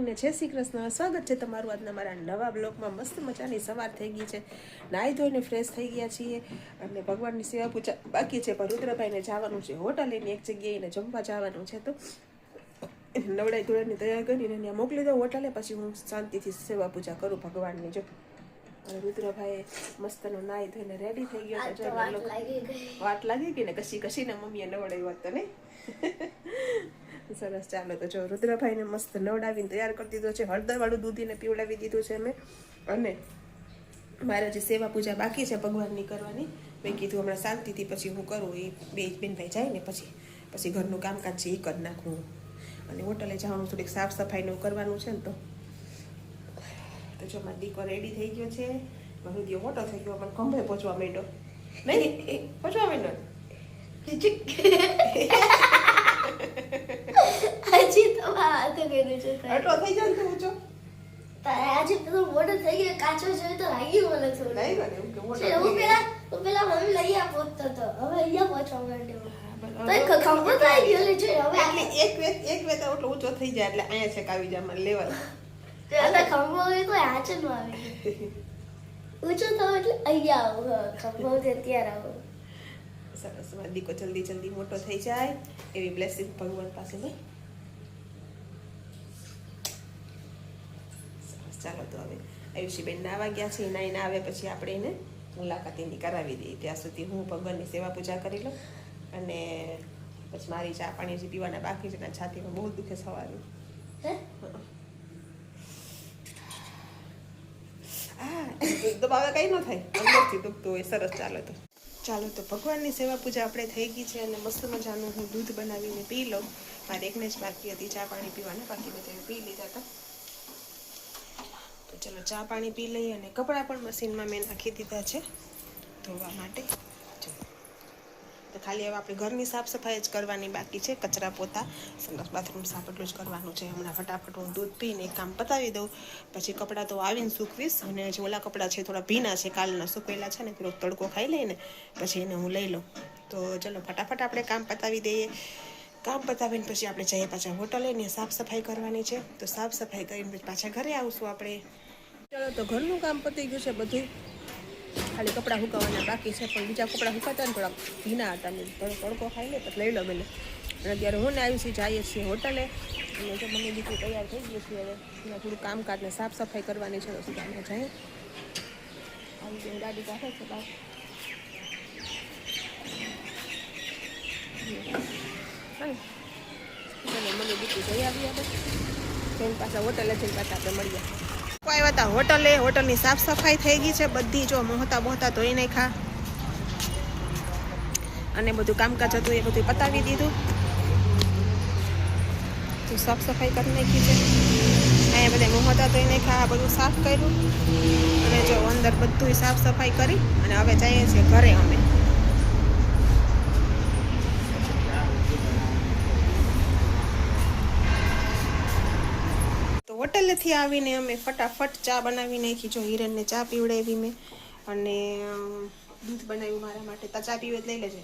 ને જય શ્રી કૃષ્ણ. સ્વાગત છે તમારું આજના મારા નવા બ્લોગમાં. મસ્ત મજાની સવાર થઈ ગઈ છે, નાહી ધોઈને ફ્રેશ થઈ ગયા છીએ અને ભગવાનની સેવા પૂજા બાકી છે. પણ રુદ્રભાઈને જવાનું છે હોટલેની એક જગ્યાએ, એને જમવા જવાનું છે, તો નવડાઈ ધોળાની તૈયાર કરીને ત્યાં મોકલી દઉં હોટલે. પછી હું શાંતિથી સેવા પૂજા કરું ભગવાનની. જો અને રુદ્રભાઈ મસ્તનો નાહી ધોઈને રેડી થઈ ગયો છે. વાટ લાગી ગઈ ને કશીને મમ્મીએ નવડાવ્યો હતો ને. સરસ, ચાલો તો જો રુદ્રભાઈને મસ્ત નવડાવીને તૈયાર કરી દીધો છે. હળદરવાળું દૂધ એને પીવડાવી દીધું છે મેં. અને મારે જે સેવા પૂજા બાકી છે ભગવાનની કરવાની, મેં કીધું હમણાં શાંતિથી પછી હું કરું. એ બે બેનભાઈ જાય ને પછી ઘરનું કામકાજ છે એ કરી નાખવું. અને હોટલે જવાનું થોડીક સાફ સફાઈનું કરવાનું છે ને, તો જો મારો દીકરો રેડી થઈ ગયો છે. મારો દીકરો મોટો થઈ ગયો પણ ખંભે પહોંચવા માંડ્યો. નહીં પહોંચવા માંડ્યો હજી તો વાત કર્યું છે આટલો થઈ જાય ને ઊંચો. આજે તો મોટો થઈ ગયો, કાચો જોઈ તો લાગી મને થોડું. નહીં બને એવું કે મોટો હું પેલા મમ્મી લઈ આ પહોંચતો હતો, હવે અહીંયા પહોંચવા માંડ્યો. તો ખબર તો આવી ગયો લે. જો હવે એક વેત એટલો ઊંચો થઈ જાય એટલે અહીંયા છેક આવી જાય મને લેવલ. એટલે ખંભો હોય તો આચે ન આવે. ઊંચો થયો એટલે અહીંયા આવો. ખંભો છે ત્યારે આવો. સરસ, મારો દીકરો જલ્દી મોટો થઈ જાય એવી બ્લેસિંગ ભગવાન પાસે ને. સરસ, ચાલો તો હવે આયુષીબેન નાવા ગયા છે. નાઈને આવે પછી આપણે એને મુલાકાત એની કરાવી દઈએ. ત્યાં સુધી હું ભગવાનની સેવા પૂજા કરી લઉં અને પછી મારી ચા પાણી જે પીવાના બાકી છે ને, છાતીમાં બહુ દુખે સવારનું. દબાવે કંઈ ન થાય, અંદરથી દુખતું હોય. સરસ, ચાલો તો ભગવાનની સેવા પૂજા આપણે થઈ ગઈ છે અને મસ્ત મજાનું હું દૂધ બનાવીને પી લઉં. મારે એકને જ બાકી હતી ચા પાણી પીવાના, બાકી બધા પી લીધા હતા. તો ચલો ચા પાણી પી લઈએ. અને કપડાં પણ મશીનમાં મેં નાખી દીધા છે ધોવા માટે. તો ખાલી હવે આપણે ઘરની સાફ સફાઈ જ કરવાની બાકી છે. કચરા પોતા, સંડાસ બાથરૂમ સાફ એટલું જ કરવાનું છે. હમણાં ફટાફટ હું દૂધ પીને એક કામ પતાવી દઉં. પછી કપડાં તો આવીને સૂકવીશ. અને જે ઓલા કપડાં છે થોડા ભીના છે, કાલના સૂકવેલા છે ને, પેલો તડકો ખાઈ લઈને પછી એને હું લઈ લઉં. તો ચલો ફટાફટ આપણે કામ પતાવી દઈએ. કામ પતાવીને પછી આપણે જઈએ પાછા હોટલે ને સાફ સફાઈ કરવાની છે. તો સાફ સફાઈ કરીને પછી પાછા ઘરે આવશું આપણે. ચલો તો ઘરનું કામ પતી ગયું છે બધું, ખાલી કપડાં સુકાવવાના બાકી છે. પણ બીજા કપડાં સુકાતા ને થોડા ભીના હતા ને, તડકો ખાઈ લે પછી લઈ લો બેને. અને અત્યારે હું ને આવીશું જઈએ છીએ હોટલે. અને જો મમ્મી દીકરી તૈયાર થઈ ગઈ છે. હવે એના થોડું કામકાજ ને સાફ સફાઈ કરવાની છે. તો સીધા અમે જઈએ. આવી ગઈ ગાડી કાઢે છે બહાર. મમ્મી દીકરી જઈ આવી આપણે જઈને પાછા હોટલે જઈને પાછા આપણે મળીએ. આવ્યા હતા હોટલે. હોટલની સાફ સફાઈ થઈ ગઈ છે બધી. જો મોહતા ધોઈ નાખ્યા અને બધું કામકાજ હતું એ બધું પતાવી દીધું. તો સાફ સફાઈ કરી નાખી છે. અહીંયા બધા મોહતા ધોઈ નાખ્યા, આ બધું સાફ કર્યું. અને જો અંદર બધું સાફ સફાઈ કરી અને હવે જઈએ છીએ ઘરે અમે. હોટેલેથી આવીને અમે ફટાફટ ચા બનાવી નાખી. જો હિરણને ચા પીવડાવી મેં અને દૂધ બનાવ્યું મારા માટે. તો ચા પીવે લઈ લેજે.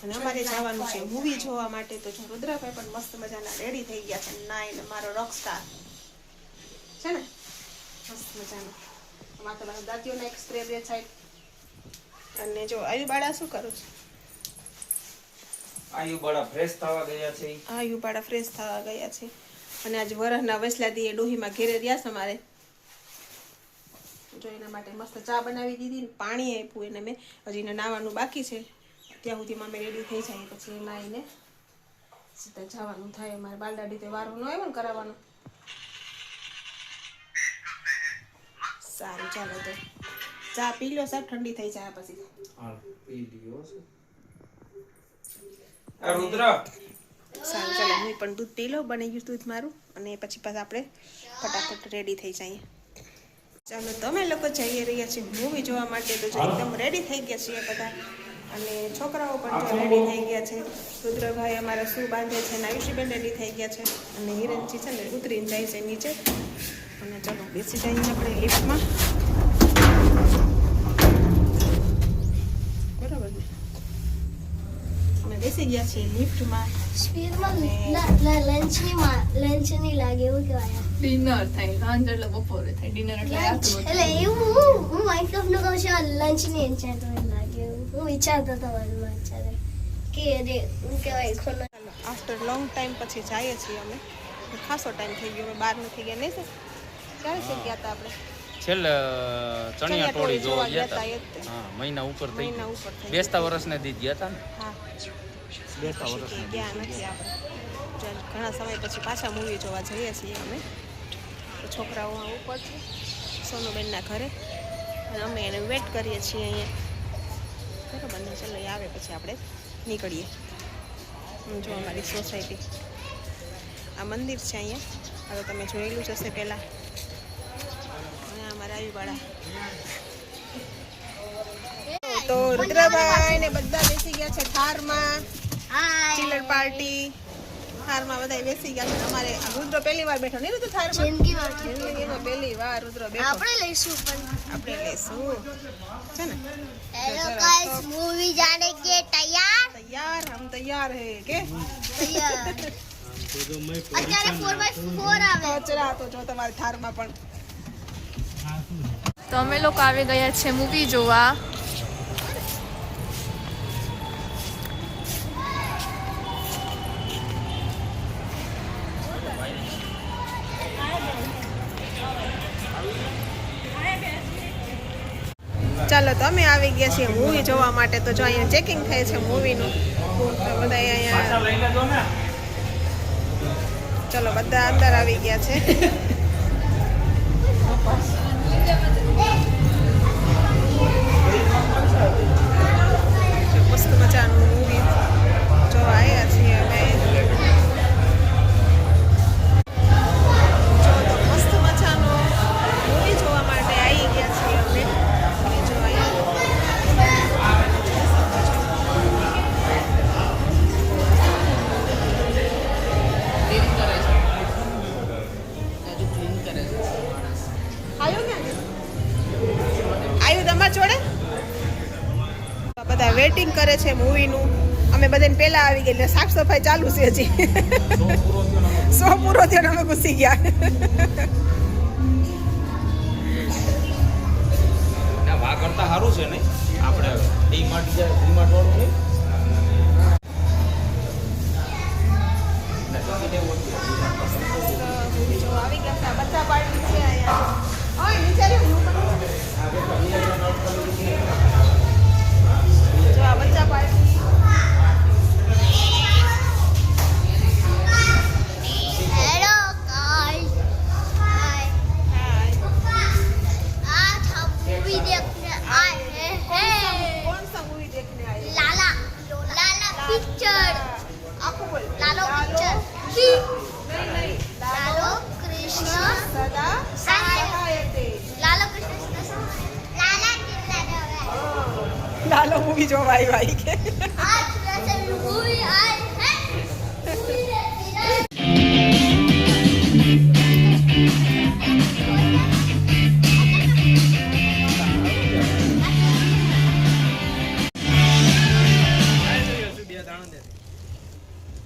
અને અમારે જવાનું છે મૂવી જોવા માટે. તો જો રુદ્રભાઈ પણ મસ્ત મજાના રેડી થઈ ગયા છે. નાઈને મારો રોક સ્ટાર છે ને, મસ્ત મજાનો. આમાં તો મારા દાંતીઓના એક સ્પ્રે બે સાઈડ. અને જો આયુબાળા શું કરું છું? આયુબાળા ફ્રેશ થવા ગયા છે. આયુબાળા ફ્રેશ થવા ગયા છે. અને આજે વરસના વસલાથી એ ડોહીમાં ઘેરે રહ્યા છે અમારે. જો એના માટે મસ્ત ચા બનાવી દીધી, પાણી આપ્યું એને મેં. હજી એને નાવાનું બાકી છે. ત્યાં સુધીમાં અમે રેડી થઈ જાય પછી નાહીને સીધા જવાનું થાય. અમારે બાલદાડી તો વારો ન આવ્યો ને કરાવવાનો. સારું, ચાલો તો ચા પી લો સાહેબ, ઠંડી થઈ જાય પછી. રુદ્ર સારું, ચાલો હું પણ દૂધ પી લો. બની ગયું દૂધ મારું. અને પછી પાછા આપણે ફટાફટ રેડી થઈ જઈએ. ચાલો તમે લોકો જઈ રહ્યા છીએ મૂવી જોવા માટે. તો જો એકદમ રેડી થઈ ગયા છીએ બધા. અને છોકરાઓ પણ જો રેડી થઈ ગયા છે. રુદ્રભાઈ અમારા શું બાંધે છે અને આયુષીબેન રેડી થઈ ગયા છે. અને હિરણજી છે ને ઉતરીને જાય છે નીચે. અને ચલો બેસી જઈએ આપણે લિફ્ટમાં. બરાબર ને, અમે બેસી બેસી ગયા છીએ લિફ્ટમાં. સ્પીડમાં લંચની લાગે એવું કહેવાય ડિનર થાય લંચ એટલે બપોરે થાય ડિનર એટલે રાત્રે એટલે એવું હું માઇક્રોફોન નું કહું છું લંચની એન્ચાઇટમેન્ટ લાગે એવું હું વિચારતો હતો મનમાં અત્યારે કે અરે હું કહેવાય ખોનો આફ્ટર લોંગ ટાઈમ પછી જઈએ છીએ અમે. ખાસો ટાઈમ થઈ ગયો, અમે બહાર નથી ગયા નહીં સર. ક્યારે છે ગયા હતા આપણે? છેલ્લે ચણિયા ટોળી જોવા ગયા હતા. એ જ તે. હા, મહિના ઉપર થઈ મહિના ગયું. ઉપર થઈ બેસતા વર્ષને દી ગયા હતા ને. હા બેસતા પછી વર્ષને દી ગયા નથી આપણે. જો ઘણા સમય પછી પાછા મૂવી જોવા જઈએ છીએ અમે. તો છોકરાઓ આ ઉપર છે સોનુબેનના ઘરે અને અમે એને વેટ કરીએ છીએ અહીંયા. બરાબર ને? ચલો એ આવે પછી આપણે નીકળીએ. જો અમારી સોસાયટી આ મંદિર છે અહીંયા. હવે તમે જોયેલું જ હશે પહેલાં. અને અમારા આયુવાળા તો રુદ્રભાઈ ને બધા બેસી ગયા છે થારમાં. ચિલ્લર પાર્ટી થારમાં બધા બેસી ગયા છે. અમારે રુદ્ર પહેલી વાર બેઠો નહીં રુદ્ર થારમાં? જિંદગીમાં પહેલી વાર રુદ્ર બેઠો. આપણે લઈશું પણ આપણે લેશું છે ને. हेलो गाइस मूवी जाने के तैयार તૈયાર હમ તૈયાર હે કે तैयार અત્યારે 4x4 આવે કચરા તો જો તમારી થારમાં પણ. તો અમે લોકો આવી ગયા છે મૂવી જોવા. ચાલો તો અમે આવી ગયા છીએ મૂવી જોવા માટે. તો જો અહીંયા ચેકિંગ થાય છે મૂવીનું. તો બધા અહીંયા ચલો બધા અંદર આવી ગયા છે. મસ્ત મજાનું મૂવી જોવા આવ્યા છીએ અમે. જો તો મસ્ત મજાનું મૂવી જોવા માટે આવી ગયા છીએ અમે. અને જો આયુ તમારા જોડે બધા વેઇટિંગ કરે છે મૂવીનું. અમે બધાને પહેલા આવી ગયા એટલે સાફ સફાઈ ચાલુ છે હજી. સો પૂરો થયો ને અમે ઘૂસી ગયા. ના, વા કરતા સારું છે નહીં આપણે ડીમાર્ટ વાળું નહીં. મૂવી જોવા આવી ગયા છે. આ બધા પાર્ટી છે અહીંયા. ઓય નીચે રહ્યો, હું કરું. જો આ બચ્ચા પાર્ટી. हेलो गाइस हाय હાય. आज हम मूवी देखने आए हैं कौन सा मूवी देखने आए? लाला लाला पिक्चर आंखों बोल. लालो पिक्चर नहीं नहीं. लालो कृष्ण सदा सहायते. लालो कृष्ण लाला कितना લાલો મૂવી જોવા આવ્યા કે. आज वैसे मूवी आए हैं मूवी देखने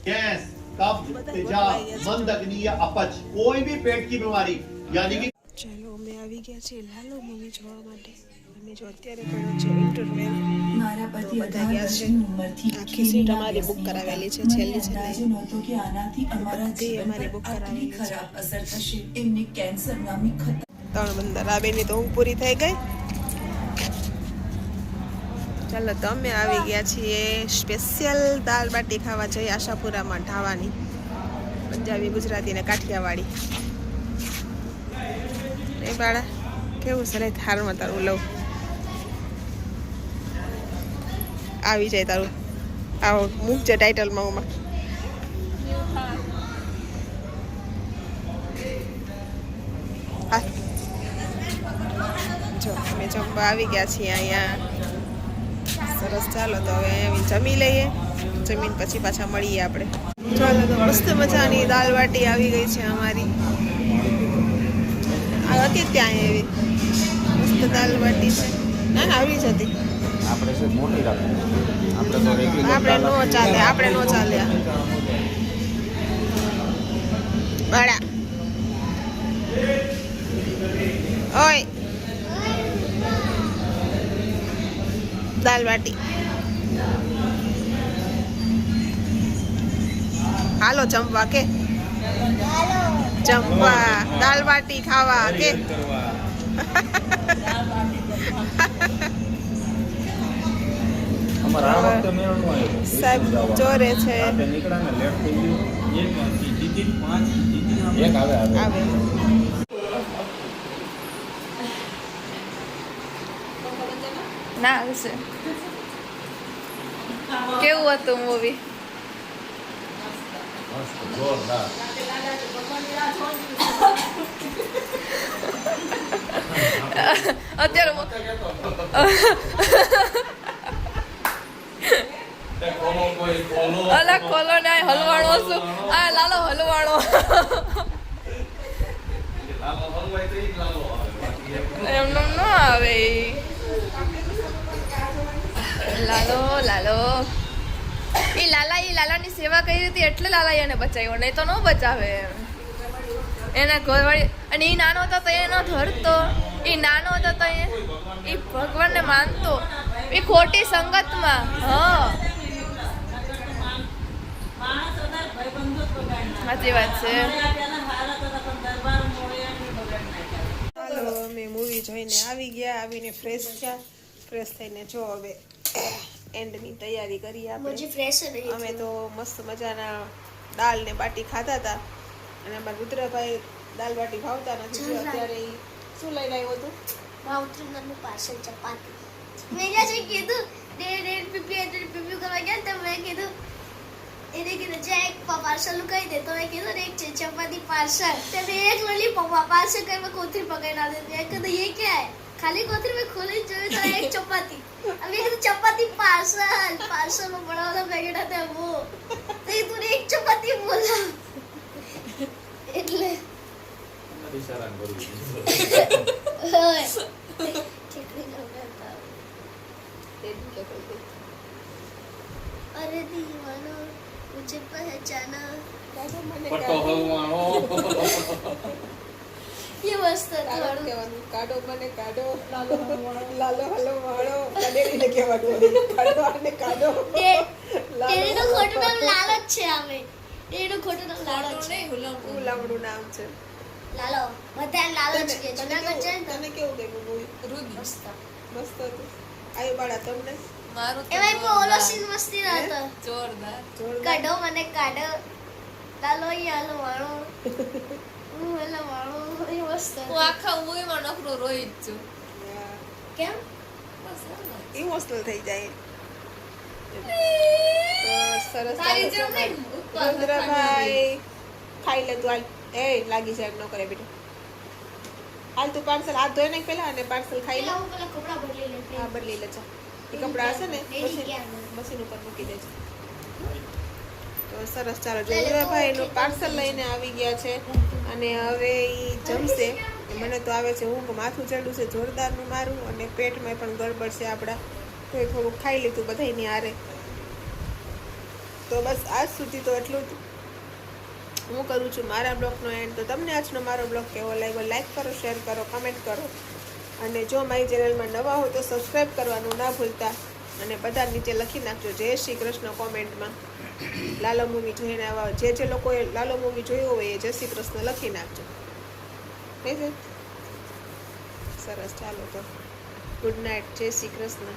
गैस कब्ज तेजाब मंद अग्नि या अपच कोई भी पेट की बीमारी यानी कि ચાલો અમે આવી ગયા છીએ લાલો મૂવી જોવા માટે. અમે જો અત્યારે પણ છે ઇન્ટરવેલ. મારા પતિ બધા 18 ગયા છે. વર્ષની ઉંમરથી આખી સીટ અમારી બુક કરાવેલી છે. છેલ્લી છે અંદાજો નહીં. નહોતો કે આનાથી અમારા બધી જીવન અમારી પર બુક આટલી કરાવેલી છે. ખરાબ અસર થશે. એમને કેન્સર નામની ત્રણ બંદર આ બેની તો ઊંઘ પૂરી થઈ ગઈ. ચાલો તો અમે આવી ગયા છીએ સ્પેશિયલ દાલ બાટી ખાવા જઈ આશાપુરામાં ઢાવાની. પંજાબી ગુજરાતી ને કાઠિયાવાડી. એ બાળા કેવું છે? થારમાં તારું લઉં આવી જાય તારું. આવો મૂકજે ટાઇટલમાં ઓમાં. હા જો અમે જમવા આવી ગયા છીએ અહીંયા. સરસ. ચાલો તો હવે અહીંયા જમી લઈએ. જમીન પછી પાછા મળીએ આપણે. ચાલો તો મસ્ત મજાની દાલ બાટી આવી ગઈ છે અમારી. આ હતી ત્યાં એવી મસ્ત દાલ બાટી છે. ના ના આવી જ હતી. આપણે છે મોટી રાખી. આપણે તો regular આપણે નો ચાલે, આપણે નો ચાલે. બાળા ઓય દાલ બાટી હાલો જમવા કે જમવા દાલ બાટી ખાવા કે કરવા. અમારે આ વખતે મેળ નો આવ્યો. સાહેબ ચોરે છે. રાતે નીકળ્યા ને લેટ થઈ ગયું. એક જીતી 5 જીતી એક આવે આવે ના હશે. કેવું હતું મૂવી? જોરદાર. અત્યારે અલગ કોલો ને હલવાણો છું. આ લાલો હલવાણો એમને ન આવે ઈ. લાલો લાલો ઈ લાલાની સેવા કરી હતી એટલે લાલા એને બચાવ્યો, નહીં તો ન બચાવે એના ઘરવાળી. અને ઈ નાનો હતો તો એ ન ધરતો, ઈ નાનો હતો તો એ ભગવાનને માનતો, એ ખોટી સંગતમાં. હા સાચી વાત છે. ચાલો અમે મૂવી જોઈને આવી ગયા, આવીને ફ્રેશ થયા. ફ્રેશ થઈને જો હવે એન્ડની તૈયારી કરી આપણે. मुझे फ्रेश नहीं અમે તો મસ્ત મજાના દાળ ને બાટી ખાતા હતા. અને અમારા રુદ્રભાઈ દાળ બાટી ભાવતા નથી, જો અત્યારે ઈ શું લઈને આવ્યો હતું? માઉન્ટેનનું પાર્સલ ચપાતી. મેં જે કીધું ડેડ પીપી કરવા ગયા તો મેં કીધું એને કીધું જે એક પાર્સલ નું કહી દે તો મેં કીધું એક છે ચપાતી પાર્સલ. તો મેં એક લોલીપોપ પાર્સલ કરવા કોથળી પકડી દે. મેં કીધું ये क्या है? खाली कोथरी में खोली જોયું તો એક ચપાતી. अभी एक चपाती पार्सल में बड़ा वाला पैकेट आता है वो. तो ये तूने एक चपाती बोला એટલે ઈશારા કરું. ઓય ચટણી લગાવતા. अरे दीवाना मुझे पहचाना. પટ્ટો હલવાણો. ये मस्त કાઢો था. કહેવાનું, કાઢો મને કાઢો, લાલો હલો વાળો કડેરીને કહેવાનું, કાઢો આને કાઢો. તેનું ખોટું નામ લાલો જ છે આમે. એનું ખોટું નામ લાલો જ છે. ઉલામણું નામ છે. લાલો બધા લાલો જ કે તને જૂનાગઢ છે ને તને કેવું ગયું મૂવી? મસ્ત હતું. આયુ બાળા તમને? મારું તો એમાં પણ ઓલો સીન મસ્તી ના હતો. જોરદાર. જોરદાર. કાઢો મને કાઢો લાલો યાલો વાળો હું એલા વાળો એ મસ્ત હું હતું. આખા મૂવીમાં નકરો રોઈ જ છું. હા. કેમ બસ એમ જ. ઇમોશનલ થઈ જાય. તો સરસ તારી ચાલો જેમ તો નહીં, ઉપર રુદ્રભાઈ ખાઈ લે તું. હાલ એ લાગી જાય ન કરે બેટા. હાલ તું પાર્સલ હાથ ધોઈ નાખ પેલા અને પાર્સલ ખાઈ લે. પેલા હું પેલા કપડા બદલી લેતી. હા બદલી લે ચા. એ કપડા હશે ને ડેરી ક્યાં? મશીન ઉપર મૂકી દેજે. તો સરસ ચાલો જો રુદ્રભાઈ એનું પાર્સલ લઈને આવી ગયા છે અને હવે ઈ જમશે. મને તો આવે છે ઊંઘ, માથું ચડ્યું છે જોરદારનું મારું અને પેટમાં પણ ગડબડ છે આપણા. તો એ થોડુંક ખાઈ લીધું બધાયની હારે. તો બસ આજ સુધી તો એટલું જ હું કરું છું મારા બ્લોગનો એન્ડ. તો તમને આજનો મારો બ્લોગ કેવો લાગ્યો લાઈક કરો, શેર કરો, કમેન્ટ કરો અને જો મારી ચેનલમાં નવા હો તો સબસ્ક્રાઈબ કરવાનું ના ભૂલતા. અને બધા નીચે લખી નાખજો જય શ્રી કૃષ્ણ કોમેન્ટમાં. લાલો મૂવી જોઈને આવા જે લોકોએ લાલો મૂવી જોયો હોય એ જય શ્રી કૃષ્ણ લખી નાખજો. થઈ જાય સરસ ચાલો તો ગુડ નાઇટ, જય શ્રી કૃષ્ણ.